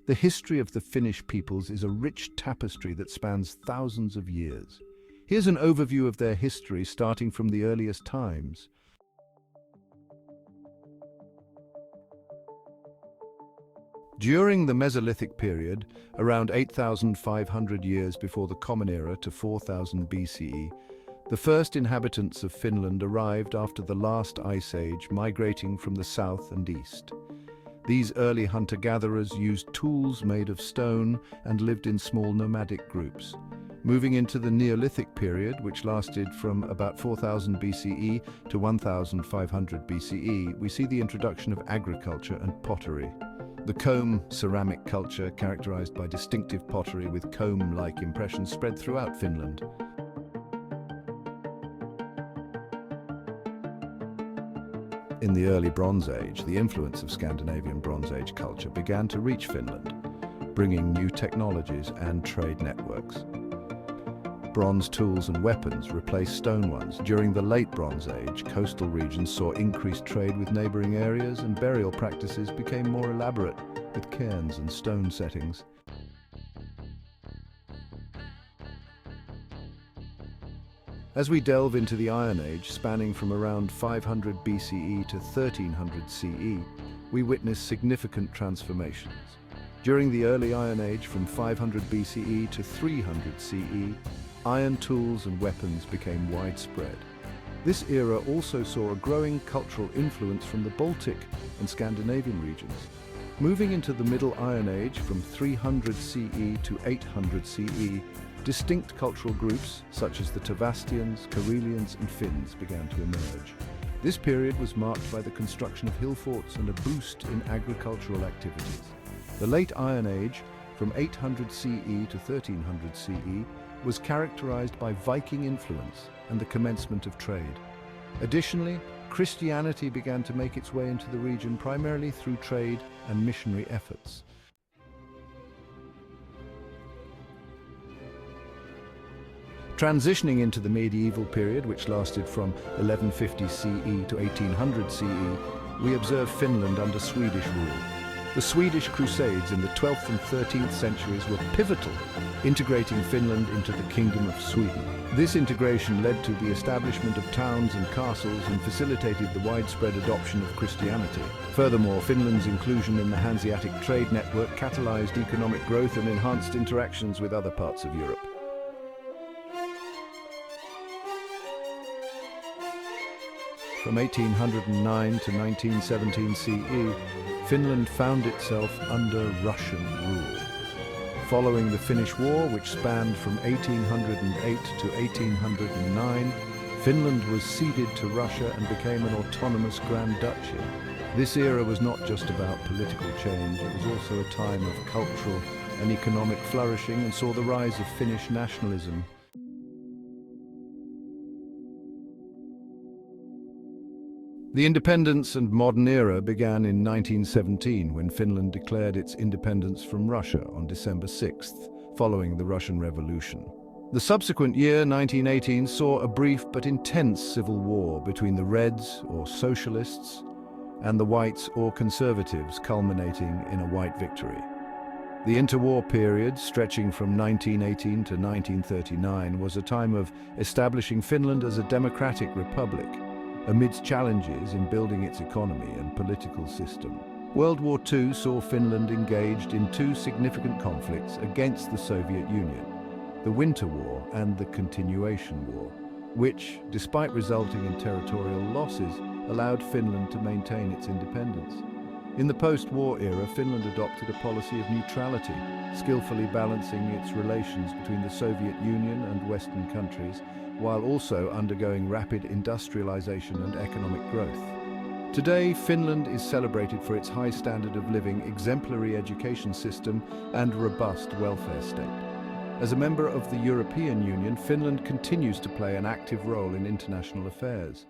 The history of the Finnish peoples is a rich tapestry that spans thousands of years. Here's an overview of their history starting from the earliest times. During the Mesolithic period, around 8,500 years before the Common Era to 4000 BCE, the first inhabitants of Finland arrived after the last ice age, migrating from the south and east. These early hunter-gatherers used tools made of stone and lived in small nomadic groups. Moving into the Neolithic period, which lasted from about 4000 BCE to 1500 BCE, we see the introduction of agriculture and pottery. The comb ceramic culture, characterized by distinctive pottery with comb-like impressions, spread throughout Finland. In the early Bronze Age, the influence of Scandinavian Bronze Age culture began to reach Finland, bringing new technologies and trade networks. Bronze tools and weapons replaced stone ones. During the late Bronze Age, coastal regions saw increased trade with neighboring areas, and burial practices became more elaborate, with cairns and stone settings. As we delve into the Iron Age, spanning from around 500 BCE to 1300 CE, we witness significant transformations. During the early Iron Age, from 500 BCE to 300 CE, iron tools and weapons became widespread. This era also saw a growing cultural influence from the Baltic and Scandinavian regions. Moving into the Middle Iron Age, from 300 CE to 800 CE, distinct cultural groups such as the Tavastians, Karelians and Finns began to emerge. This period was marked by the construction of hill forts and a boost in agricultural activities. The Late Iron Age, from 800 CE to 1300 CE, was characterized by Viking influence and the commencement of trade. Additionally, Christianity began to make its way into the region primarily through trade and missionary efforts. Transitioning into the medieval period, which lasted from 1150 CE to 1800 CE, we observe Finland under Swedish rule. The Swedish Crusades in the 12th and 13th centuries were pivotal, integrating Finland into the Kingdom of Sweden. This integration led to the establishment of towns and castles and facilitated the widespread adoption of Christianity. Furthermore, Finland's inclusion in the Hanseatic trade network catalyzed economic growth and enhanced interactions with other parts of Europe. From 1809 to 1917 CE, Finland found itself under Russian rule. Following the Finnish War, which spanned from 1808 to 1809, Finland was ceded to Russia and became an autonomous Grand Duchy. This era was not just about political change, it was also a time of cultural and economic flourishing and saw the rise of Finnish nationalism. The independence and modern era began in 1917 when Finland declared its independence from Russia on December 6th, following the Russian Revolution. The subsequent year, 1918, saw a brief but intense civil war between the Reds, or socialists, and the Whites, or conservatives, culminating in a white victory. The interwar period, stretching from 1918 to 1939, was a time of establishing Finland as a democratic republic, amidst challenges in building its economy and political system. World War II saw Finland engaged in two significant conflicts against the Soviet Union, the Winter War and the Continuation War, which, despite resulting in territorial losses, allowed Finland to maintain its independence. In the post-war era, Finland adopted a policy of neutrality, skillfully balancing its relations between the Soviet Union and Western countries, while also undergoing rapid industrialization and economic growth. Today, Finland is celebrated for its high standard of living, exemplary education system, and robust welfare state. As a member of the European Union, Finland continues to play an active role in international affairs.